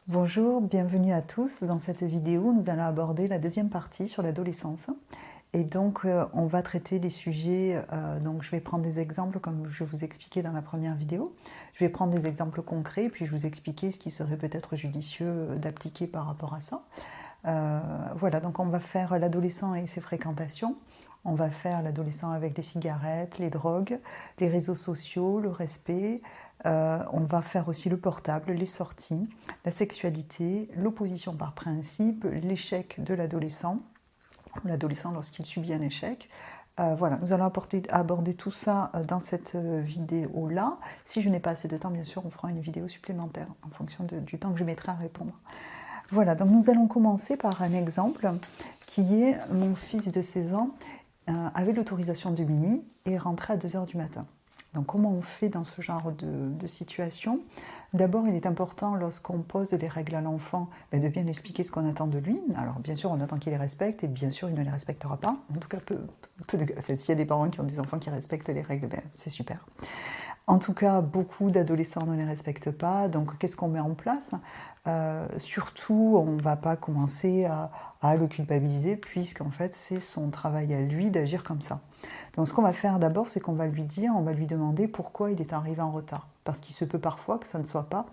Bonjour, bienvenue à tous. Dans cette vidéo, nous allons aborder la deuxième partie sur l'adolescence. Et donc, on va traiter des sujets, donc je vais prendre des exemples comme je vous expliquais dans la première vidéo. Je vais prendre des exemples concrets, puis je vous expliquer ce qui serait peut-être judicieux d'appliquer par rapport à ça. Voilà, donc on va faire l'adolescent et ses fréquentations. On va faire l'adolescent avec les cigarettes, les drogues, les réseaux sociaux, le respect. On va faire aussi le portable, les sorties, la sexualité, l'opposition par principe, l'échec de l'adolescent lorsqu'il subit un échec. Voilà, nous allons aborder tout ça dans cette vidéo-là. Si je n'ai pas assez de temps, bien sûr, on fera une vidéo supplémentaire en fonction du temps que je mettrai à répondre. Voilà, donc nous allons commencer par un exemple qui est mon fils de 16 ans avait l'autorisation de minuit et rentrait à 2 h du matin. Donc comment on fait dans ce genre de situation? D'abord, il est important, lorsqu'on pose les règles à l'enfant, de bien expliquer ce qu'on attend de lui. Alors bien sûr, on attend qu'il les respecte, et bien sûr, il ne les respectera pas. En tout cas, s'il y a des parents qui ont des enfants qui respectent les règles, c'est super. En tout cas, beaucoup d'adolescents ne les respectent pas. Donc, qu'est-ce qu'on met en place? Surtout, on ne va pas commencer à le culpabiliser, puisqu'en fait, c'est son travail à lui d'agir comme ça. Donc, ce qu'on va faire d'abord, c'est qu'on va lui demander pourquoi il est arrivé en retard. Parce qu'il se peut parfois que ça ne soit pas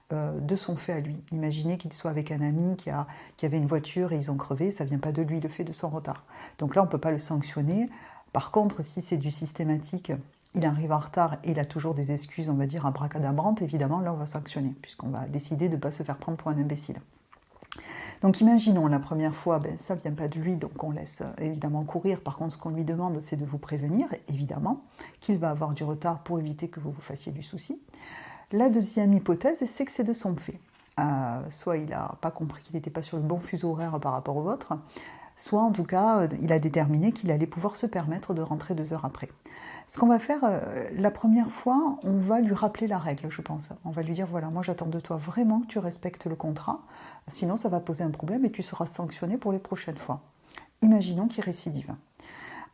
de son fait à lui. Imaginez qu'il soit avec un ami qui avait une voiture et ils ont crevé, ça ne vient pas de lui, le fait de son retard. Donc là, on ne peut pas le sanctionner. Par contre, si c'est du systématique, il arrive en retard et il a toujours des excuses, on va dire, abracadabrantes, évidemment, là, on va sanctionner, puisqu'on va décider de ne pas se faire prendre pour un imbécile. Donc imaginons la première fois, ça ne vient pas de lui, donc on laisse évidemment courir. Par contre, ce qu'on lui demande, c'est de vous prévenir, évidemment, qu'il va avoir du retard pour éviter que vous vous fassiez du souci. La deuxième hypothèse, c'est que c'est de son fait. Soit il n'a pas compris qu'il n'était pas sur le bon fuseau horaire par rapport au vôtre, soit en tout cas, il a déterminé qu'il allait pouvoir se permettre de rentrer 2 heures après. Ce qu'on va faire, la première fois, on va lui rappeler la règle, je pense. On va lui dire, voilà, moi j'attends de toi vraiment que tu respectes le contrat, sinon ça va poser un problème et tu seras sanctionné pour les prochaines fois. Imaginons qu'il récidive.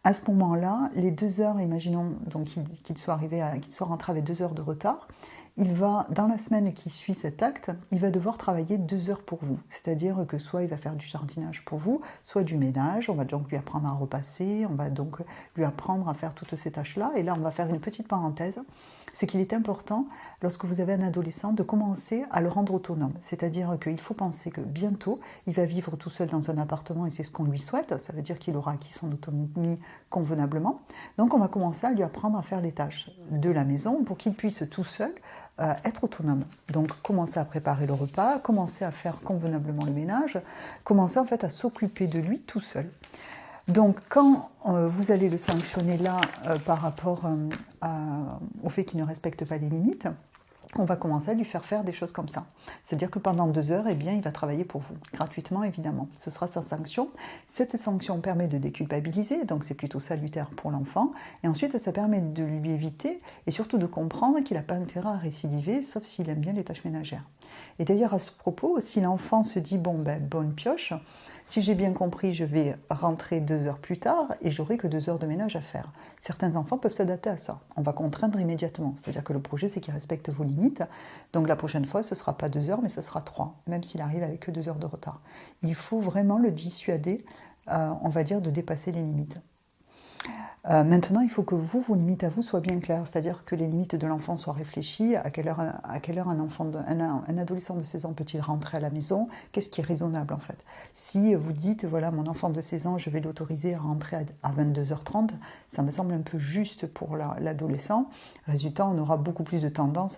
À ce moment-là, les 2 heures, imaginons donc qu'il soit rentré avec 2 heures de retard, il va, dans la semaine qui suit cet acte, il va devoir travailler 2 heures pour vous. C'est-à-dire que soit il va faire du jardinage pour vous, soit du ménage, on va donc lui apprendre à repasser, on va donc lui apprendre à faire toutes ces tâches-là. Et là, on va faire une petite parenthèse, c'est qu'il est important, lorsque vous avez un adolescent, de commencer à le rendre autonome. C'est-à-dire qu'il faut penser que bientôt, il va vivre tout seul dans un appartement et c'est ce qu'on lui souhaite. Ça veut dire qu'il aura acquis son autonomie convenablement. Donc on va commencer à lui apprendre à faire les tâches de la maison pour qu'il puisse tout seul être autonome. Donc commencer à préparer le repas, commencer à faire convenablement le ménage, commencer en fait à s'occuper de lui tout seul. Donc quand vous allez le sanctionner là par rapport au fait qu'il ne respecte pas les limites, on va commencer à lui faire des choses comme ça. C'est-à-dire que pendant 2 heures, eh bien, il va travailler pour vous, gratuitement évidemment. Ce sera sa sanction. Cette sanction permet de déculpabiliser, donc c'est plutôt salutaire pour l'enfant. Et ensuite, ça permet de lui éviter et surtout de comprendre qu'il n'a pas intérêt à récidiver, sauf s'il aime bien les tâches ménagères. Et d'ailleurs, à ce propos, si l'enfant se dit, bon, bonne pioche, si j'ai bien compris, je vais rentrer 2 heures plus tard et j'aurai que 2 heures de ménage à faire. Certains enfants peuvent s'adapter à ça. On va contraindre immédiatement. C'est-à-dire que le projet, c'est qu'il respecte vos limites. Donc la prochaine fois, ce ne sera pas 2 heures, mais ce sera 3, même s'il arrive avec que 2 heures de retard. Il faut vraiment le dissuader, on va dire, de dépasser les limites. Maintenant, il faut que vos limites à vous soient bien claires, c'est-à-dire que les limites de l'enfant soient réfléchies. À quelle heure un adolescent de 16 ans peut-il rentrer à la maison? Qu'est-ce qui est raisonnable en fait? Si vous dites, voilà, mon enfant de 16 ans, je vais l'autoriser à rentrer à 22h30, ça me semble un peu juste pour l'adolescent. Résultat, on aura beaucoup plus de tendance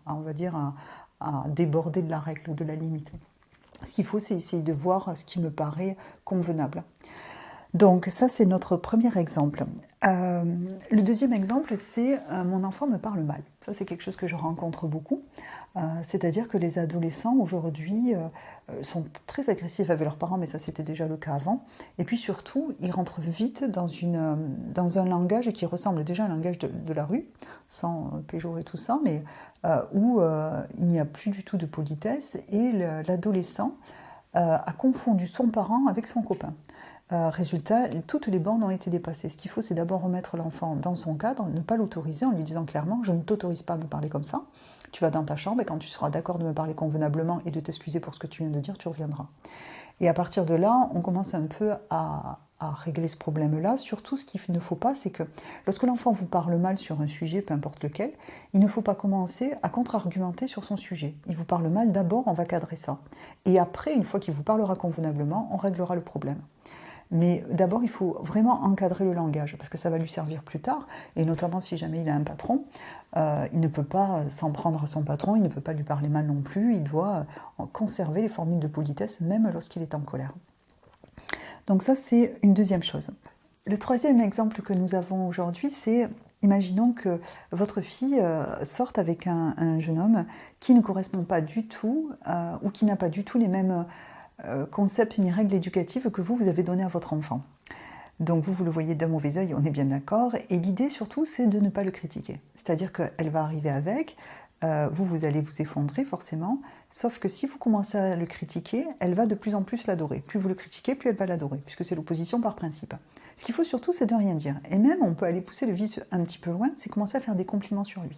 on va dire, à déborder de la règle ou de la limite. Ce qu'il faut, c'est essayer de voir ce qui me paraît convenable. Donc ça, c'est notre premier exemple. Le deuxième exemple, c'est mon enfant me parle mal. Ça, c'est quelque chose que je rencontre beaucoup. C'est-à-dire que les adolescents, aujourd'hui, sont très agressifs avec leurs parents, mais ça, c'était déjà le cas avant. Et puis surtout, ils rentrent vite dans un langage qui ressemble déjà à un langage de la rue, sans péjorer tout ça, mais où il n'y a plus du tout de politesse. Et l'adolescent a confondu son parent avec son copain. Résultat, toutes les bornes ont été dépassées. Ce qu'il faut, c'est d'abord remettre l'enfant dans son cadre, ne pas l'autoriser en lui disant clairement « je ne t'autorise pas à me parler comme ça, tu vas dans ta chambre et quand tu seras d'accord de me parler convenablement et de t'excuser pour ce que tu viens de dire, tu reviendras ». Et à partir de là, on commence un peu à régler ce problème-là. Surtout, ce qu'il ne faut pas, c'est que lorsque l'enfant vous parle mal sur un sujet, peu importe lequel, il ne faut pas commencer à contre-argumenter sur son sujet. Il vous parle mal, d'abord, on va cadrer ça. Et après, une fois qu'il vous parlera convenablement, on réglera le problème. Mais d'abord, il faut vraiment encadrer le langage, parce que ça va lui servir plus tard, et notamment si jamais il a un patron, il ne peut pas s'en prendre à son patron, il ne peut pas lui parler mal non plus, il doit conserver les formules de politesse, même lorsqu'il est en colère. Donc ça, c'est une deuxième chose. Le troisième exemple que nous avons aujourd'hui, c'est, imaginons que votre fille sorte avec un jeune homme qui ne correspond pas du tout, ou qui n'a pas du tout les mêmes concepts ni règles éducatives que vous avez donné à votre enfant. Donc vous le voyez d'un mauvais œil, on est bien d'accord, et l'idée surtout c'est de ne pas le critiquer. C'est-à-dire qu'elle va arriver avec, vous allez vous effondrer forcément, sauf que si vous commencez à le critiquer, elle va de plus en plus l'adorer. Plus vous le critiquez, plus elle va l'adorer, puisque c'est l'opposition par principe. Ce qu'il faut surtout, c'est de rien dire. Et même, on peut aller pousser le vice un petit peu loin, c'est commencer à faire des compliments sur lui.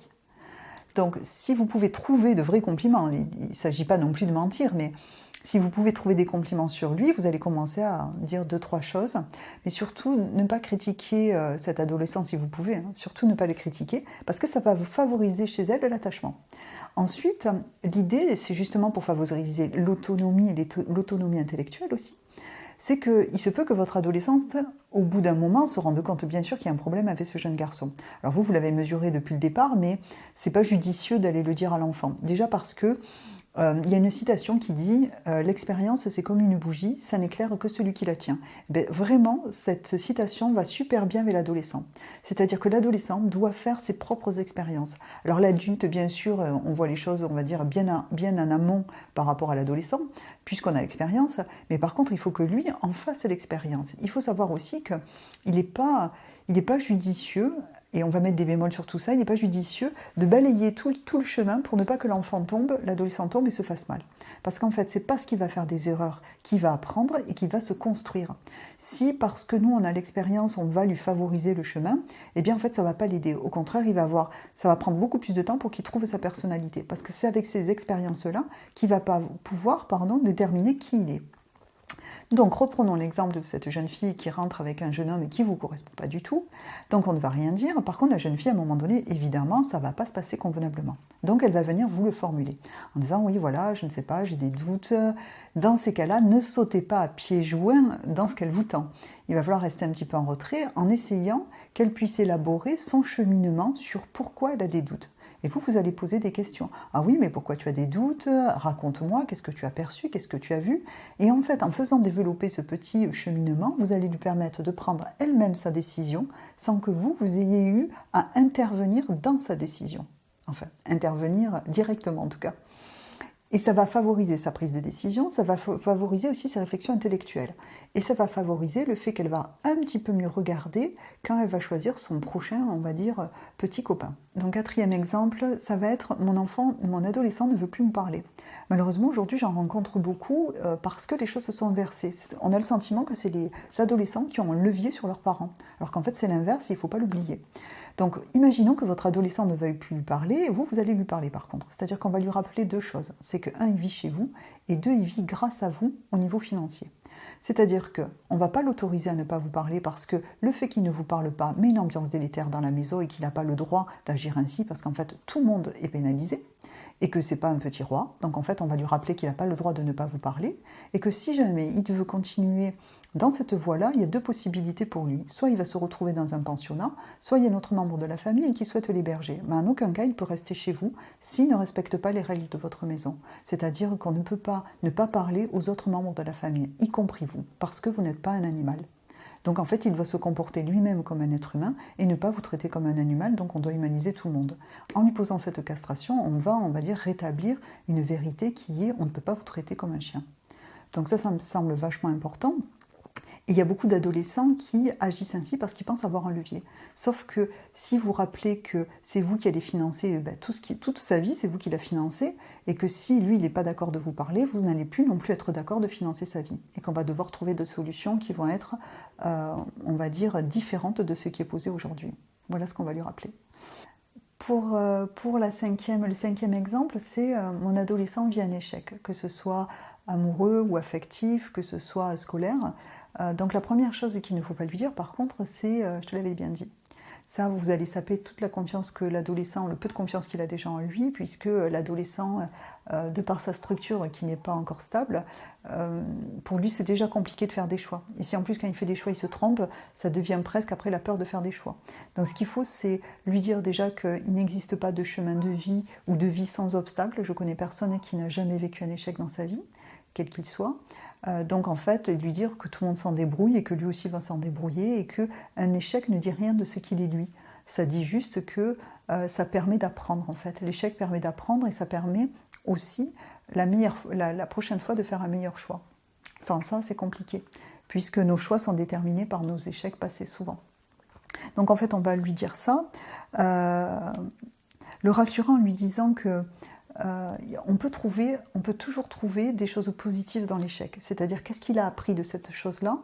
Donc si vous pouvez trouver de vrais compliments, il ne s'agit pas non plus de mentir, mais si vous pouvez trouver des compliments sur lui, vous allez commencer à dire 2-3 choses, mais surtout ne pas critiquer cet adolescent si vous pouvez, surtout ne pas le critiquer, parce que ça va vous favoriser chez elle l'attachement. Ensuite, l'idée, c'est justement pour favoriser l'autonomie et l'autonomie intellectuelle aussi, c'est qu'il se peut que votre adolescente, au bout d'un moment, se rende compte bien sûr qu'il y a un problème avec ce jeune garçon. Alors vous l'avez mesuré depuis le départ, mais c'est pas judicieux d'aller le dire à l'enfant. Déjà parce que il y a une citation qui dit « L'expérience, c'est comme une bougie, ça n'éclaire que celui qui la tient ». Vraiment, cette citation va super bien avec l'adolescent. C'est-à-dire que l'adolescent doit faire ses propres expériences. Alors l'adulte, bien sûr, on voit les choses, on va dire, bien en amont par rapport à l'adolescent, puisqu'on a l'expérience, mais par contre, il faut que lui en fasse l'expérience. Il faut savoir aussi qu'il n'est pas judicieux, et on va mettre des bémols sur tout ça, il n'est pas judicieux de balayer tout le chemin pour ne pas que l'enfant tombe, l'adolescent tombe et se fasse mal. Parce qu'en fait, c'est parce qu'il va faire des erreurs qu'il va apprendre et qu'il va se construire. Si parce que nous, on a l'expérience, on va lui favoriser le chemin, eh bien en fait, ça ne va pas l'aider. Au contraire, ça va prendre beaucoup plus de temps pour qu'il trouve sa personnalité. Parce que c'est avec ces expériences-là qu'il va pouvoir déterminer qui il est. Donc reprenons l'exemple de cette jeune fille qui rentre avec un jeune homme et qui ne vous correspond pas du tout. Donc on ne va rien dire. Par contre, la jeune fille, à un moment donné, évidemment, ça ne va pas se passer convenablement. Donc elle va venir vous le formuler en disant « oui, voilà, je ne sais pas, j'ai des doutes ». Dans ces cas-là, ne sautez pas à pieds joints dans ce qu'elle vous tend. Il va falloir rester un petit peu en retrait en essayant qu'elle puisse élaborer son cheminement sur pourquoi elle a des doutes. Et vous allez poser des questions. Ah oui, mais pourquoi tu as des doutes? Raconte-moi, qu'est-ce que tu as perçu? Qu'est-ce que tu as vu? Et en fait, en faisant développer ce petit cheminement, vous allez lui permettre de prendre elle-même sa décision sans que vous ayez eu à intervenir dans sa décision. Enfin, intervenir directement en tout cas. Et ça va favoriser sa prise de décision, ça va favoriser aussi ses réflexions intellectuelles. Et ça va favoriser le fait qu'elle va un petit peu mieux regarder quand elle va choisir son prochain, on va dire, petit copain. Donc, quatrième exemple, ça va être mon adolescent ne veut plus me parler. Malheureusement, aujourd'hui, j'en rencontre beaucoup parce que les choses se sont inversées. On a le sentiment que c'est les adolescents qui ont un levier sur leurs parents, alors qu'en fait, c'est l'inverse, il ne faut pas l'oublier. Donc, imaginons que votre adolescent ne veuille plus lui parler, et vous allez lui parler par contre. C'est-à-dire qu'on va lui rappeler 2 choses. C'est que 1, il vit chez vous, et 2, il vit grâce à vous au niveau financier. C'est-à-dire qu'on ne va pas l'autoriser à ne pas vous parler parce que le fait qu'il ne vous parle pas met une ambiance délétère dans la maison et qu'il n'a pas le droit d'agir ainsi parce qu'en fait, tout le monde est pénalisé et que ce n'est pas un petit roi. Donc en fait, on va lui rappeler qu'il n'a pas le droit de ne pas vous parler et que si jamais il veut continuer dans cette voie-là, il y a 2 possibilités pour lui. Soit il va se retrouver dans un pensionnat, soit il y a un autre membre de la famille qui souhaite l'héberger. Mais en aucun cas, il peut rester chez vous s'il ne respecte pas les règles de votre maison. C'est-à-dire qu'on ne peut pas ne pas parler aux autres membres de la famille, y compris vous, parce que vous n'êtes pas un animal. Donc en fait, il doit se comporter lui-même comme un être humain et ne pas vous traiter comme un animal, donc on doit humaniser tout le monde. En lui posant cette castration, on va dire, rétablir une vérité qui est on ne peut pas vous traiter comme un chien. Donc ça me semble vachement important. Et il y a beaucoup d'adolescents qui agissent ainsi parce qu'ils pensent avoir un levier. Sauf que si vous rappelez que c'est vous qui allez financer toute sa vie, c'est vous qui l'a financé, et que si lui, il n'est pas d'accord de vous parler, vous n'allez plus non plus être d'accord de financer sa vie. Et qu'on va devoir trouver des solutions qui vont être, on va dire, différentes de ce qui est posé aujourd'hui. Voilà ce qu'on va lui rappeler. Pour le cinquième exemple, c'est mon adolescent vit un échec, que ce soit amoureux ou affectif, que ce soit scolaire. Donc la première chose qu'il ne faut pas lui dire, par contre, c'est je te l'avais bien dit. Ça, vous allez saper toute la confiance que l'adolescent, le peu de confiance qu'il a déjà en lui, puisque l'adolescent, de par sa structure qui n'est pas encore stable, pour lui c'est déjà compliqué de faire des choix. Et si en plus quand il fait des choix il se trompe, ça devient presque après la peur de faire des choix. Donc ce qu'il faut c'est lui dire déjà qu'il n'existe pas de chemin de vie ou de vie sans obstacle. Je connais personne qui n'a jamais vécu un échec dans sa vie, quel qu'il soit. Donc en fait, lui dire que tout le monde s'en débrouille et que lui aussi va s'en débrouiller et qu'un échec ne dit rien de ce qu'il est lui. Ça dit juste que ça permet d'apprendre en fait. L'échec permet d'apprendre et ça permet aussi la prochaine fois de faire un meilleur choix. Sans ça, c'est compliqué, puisque nos choix sont déterminés par nos échecs passés souvent. Donc en fait, on va lui dire ça, le rassurant en lui disant que on peut toujours trouver des choses positives dans l'échec. C'est-à-dire, qu'est-ce qu'il a appris de cette chose-là?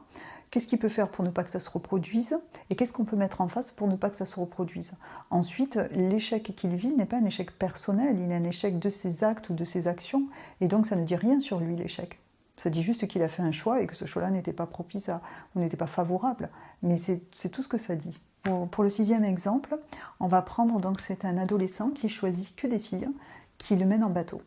Qu'est-ce qu'il peut faire pour ne pas que ça se reproduise? Et qu'est-ce qu'on peut mettre en face pour ne pas que ça se reproduise? Ensuite, l'échec qu'il vit n'est pas un échec personnel, il est un échec de ses actes ou de ses actions. Et donc, ça ne dit rien sur lui, l'échec. Ça dit juste qu'il a fait un choix et que ce choix-là n'était pas propice ou n'était pas favorable. Mais c'est tout ce que ça dit. Pour le sixième exemple, on va prendre, donc c'est un adolescent qui choisit que des filles, qui le mène en bateau.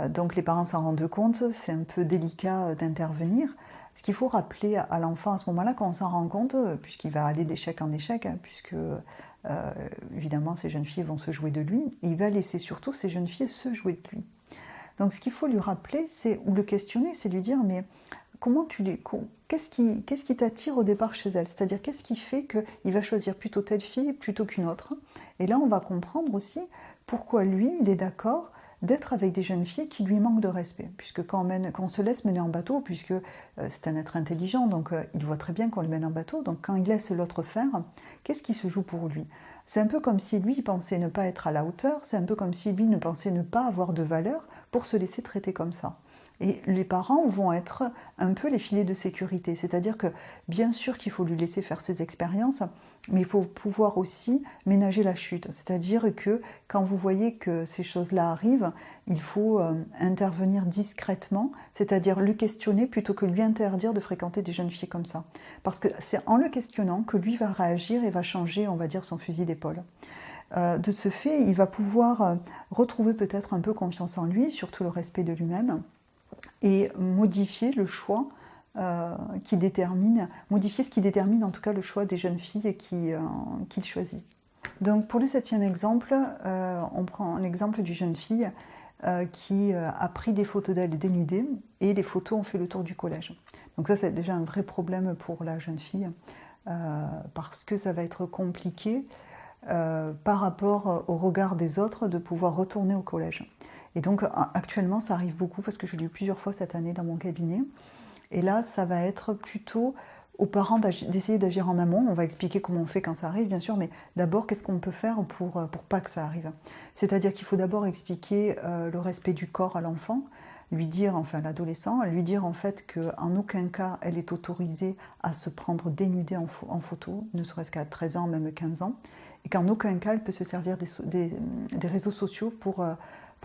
Donc les parents s'en rendent compte, c'est un peu délicat d'intervenir. Ce qu'il faut rappeler à l'enfant à ce moment-là, quand on s'en rend compte, puisqu'il va aller d'échec en échec, puisque évidemment ces jeunes filles vont se jouer de lui, il va laisser surtout ces jeunes filles se jouer de lui. Donc ce qu'il faut lui rappeler, ou le questionner, c'est lui dire, mais qu'est-ce qui t'attire au départ chez elle? C'est-à-dire, qu'est-ce qui fait qu'il va choisir plutôt telle fille plutôt qu'une autre? Et là, on va comprendre aussi pourquoi lui, il est d'accord d'être avec des jeunes filles qui lui manquent de respect. Puisque quand on se laisse mener en bateau, puisque c'est un être intelligent, donc il voit très bien qu'on le mène en bateau, donc quand il laisse l'autre faire, qu'est-ce qui se joue pour lui? C'est un peu comme si lui, il pensait ne pas être à la hauteur, c'est un peu comme si lui, ne pensait ne pas avoir de valeur pour se laisser traiter comme ça. Et les parents vont être un peu les filets de sécurité, c'est-à-dire que bien sûr qu'il faut lui laisser faire ses expériences, mais il faut pouvoir aussi ménager la chute. C'est-à-dire que quand vous voyez que ces choses-là arrivent, il faut intervenir discrètement, c'est-à-dire lui questionner plutôt que lui interdire de fréquenter des jeunes filles comme ça. Parce que c'est en le questionnant que lui va réagir et va changer, on va dire, son fusil d'épaule. De ce fait, il va pouvoir retrouver peut-être un peu confiance en lui, surtout le respect de lui-même, et modifier le choix modifier ce qui détermine en tout cas le choix des jeunes filles qu'il choisit. Donc pour le septième exemple, on prend l'exemple d'une jeune fille qui a pris des photos d'elle dénudée et les photos ont fait le tour du collège. Donc ça c'est déjà un vrai problème pour la jeune fille parce que ça va être compliqué par rapport au regard des autres de pouvoir retourner au collège. Et donc actuellement ça arrive beaucoup parce que je l'ai eu plusieurs fois cette année dans mon cabinet. Et là ça va être plutôt aux parents d'essayer d'agir en amont. On va expliquer comment on fait quand ça arrive bien sûr, mais d'abord qu'est-ce qu'on peut faire pour pas que ça arrive. C'est-à-dire qu'il faut d'abord expliquer le respect du corps à l'enfant, lui dire, enfin à l'adolescent, lui dire en fait qu'en aucun cas elle est autorisée à se prendre dénudée en photo, ne serait-ce qu'à 13 ans, même 15 ans, et qu'en aucun cas elle peut se servir des réseaux sociaux pour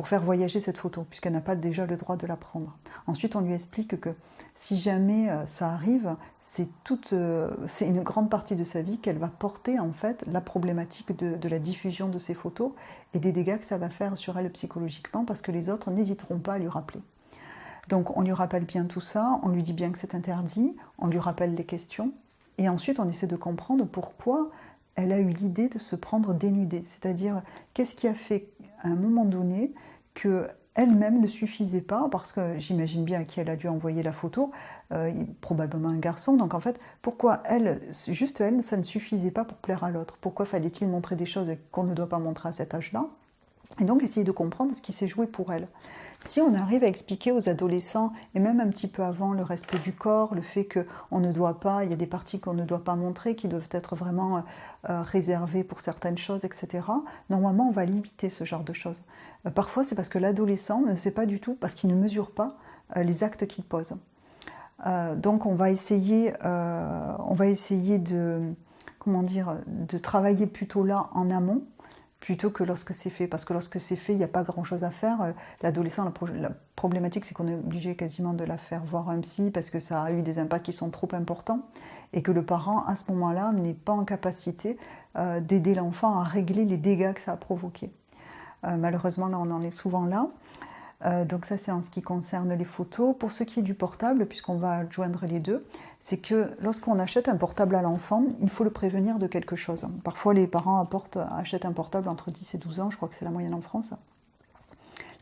faire voyager cette photo, puisqu'elle n'a pas déjà le droit de la prendre. Ensuite, on lui explique que si jamais ça arrive, c'est une grande partie de sa vie qu'elle va porter en fait la problématique de la diffusion de ces photos et des dégâts que ça va faire sur elle psychologiquement, parce que les autres n'hésiteront pas à lui rappeler. Donc on lui rappelle bien tout ça, on lui dit bien que c'est interdit, on lui rappelle les questions, et ensuite on essaie de comprendre pourquoi elle a eu l'idée de se prendre dénudée. C'est-à-dire, qu'est-ce qui a fait à un moment donné qu'elle-même ne suffisait pas, parce que j'imagine bien à qui elle a dû envoyer la photo, probablement un garçon, donc en fait, pourquoi elle, juste elle, ça ne suffisait pas pour plaire à l'autre? Pourquoi fallait-il montrer des choses qu'on ne doit pas montrer à cet âge-là? Et donc essayer de comprendre ce qui s'est joué pour elle. Si on arrive à expliquer aux adolescents, et même un petit peu avant, le respect du corps, le fait qu'on ne doit pas, il y a des parties qu'on ne doit pas montrer, qui doivent être vraiment réservées pour certaines choses, etc., normalement, on va limiter ce genre de choses. Parfois, c'est parce que l'adolescent ne sait pas du tout, parce qu'il ne mesure pas les actes qu'il pose. Donc, on va essayer de, comment dire, de travailler plutôt là en amont, plutôt que lorsque c'est fait. Parce que lorsque c'est fait, il n'y a pas grand-chose à faire. L'adolescent, la problématique, c'est qu'on est obligé quasiment de la faire voir un psy parce que ça a eu des impacts qui sont trop importants et que le parent, à ce moment-là, n'est pas en capacité d'aider l'enfant à régler les dégâts que ça a provoqués. Malheureusement, là, on en est souvent là. Donc ça, c'est en ce qui concerne les photos. Pour ce qui est du portable, puisqu'on va joindre les deux, c'est que lorsqu'on achète un portable à l'enfant, il faut le prévenir de quelque chose. Parfois, les parents achètent un portable entre 10 et 12 ans, je crois que c'est la moyenne en France.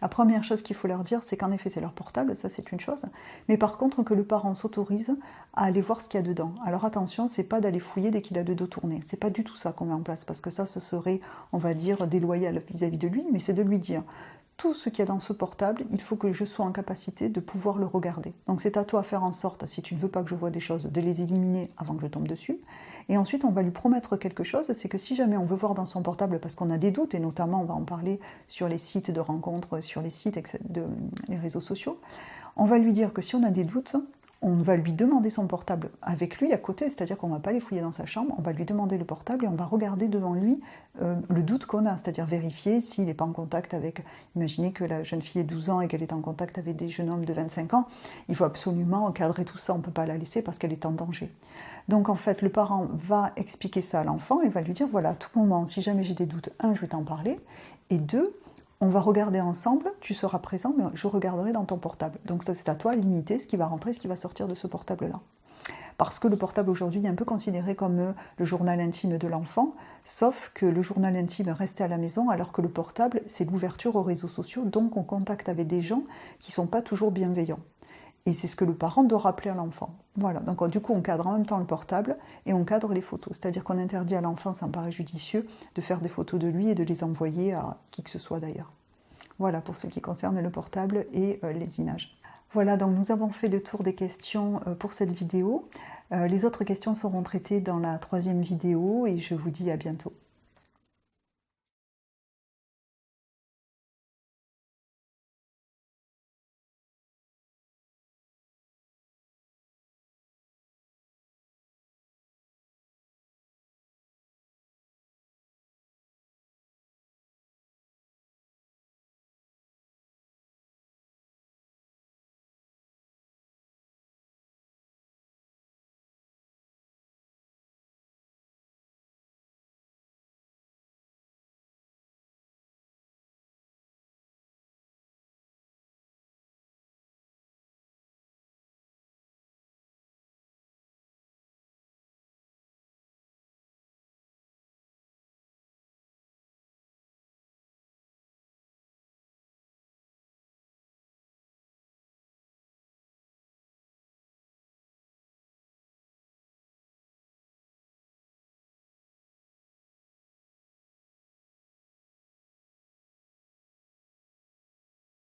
La première chose qu'il faut leur dire, c'est qu'en effet, c'est leur portable, ça c'est une chose. Mais par contre, que le parent s'autorise à aller voir ce qu'il y a dedans. Alors attention, c'est pas d'aller fouiller dès qu'il a le dos tourné. C'est pas du tout ça qu'on met en place, parce que ça, ce serait, on va dire, déloyal vis-à-vis de lui, mais c'est de lui dire tout ce qu'il y a dans ce portable, il faut que je sois en capacité de pouvoir le regarder. Donc c'est à toi de faire en sorte, si tu ne veux pas que je voie des choses, de les éliminer avant que je tombe dessus. Et ensuite, on va lui promettre quelque chose, c'est que si jamais on veut voir dans son portable, parce qu'on a des doutes, et notamment on va en parler sur les sites de rencontres, sur les sites les réseaux sociaux, on va lui dire que si on a des doutes, on va lui demander son portable avec lui à côté, c'est-à-dire qu'on ne va pas les fouiller dans sa chambre, on va lui demander le portable et on va regarder devant lui le doute qu'on a, c'est-à-dire vérifier s'il n'est pas en contact avec... Imaginez que la jeune fille ait 12 ans et qu'elle est en contact avec des jeunes hommes de 25 ans, il faut absolument encadrer tout ça, on ne peut pas la laisser parce qu'elle est en danger. Donc en fait, le parent va expliquer ça à l'enfant et va lui dire, voilà, à tout moment, si jamais j'ai des doutes, un, je vais t'en parler, et deux, on va regarder ensemble, tu seras présent, mais je regarderai dans ton portable. Donc c'est à toi de limiter ce qui va rentrer, ce qui va sortir de ce portable-là. Parce que le portable aujourd'hui est un peu considéré comme le journal intime de l'enfant, sauf que le journal intime reste à la maison, alors que le portable, c'est l'ouverture aux réseaux sociaux, donc on contacte avec des gens qui ne sont pas toujours bienveillants. Et c'est ce que le parent doit rappeler à l'enfant. Voilà, donc du coup on cadre en même temps le portable et on cadre les photos. C'est-à-dire qu'on interdit à l'enfant, ça me paraît judicieux, de faire des photos de lui et de les envoyer à qui que ce soit d'ailleurs. Voilà pour ce qui concerne le portable et les images. Voilà, donc nous avons fait le tour des questions pour cette vidéo. Les autres questions seront traitées dans la troisième vidéo et je vous dis à bientôt.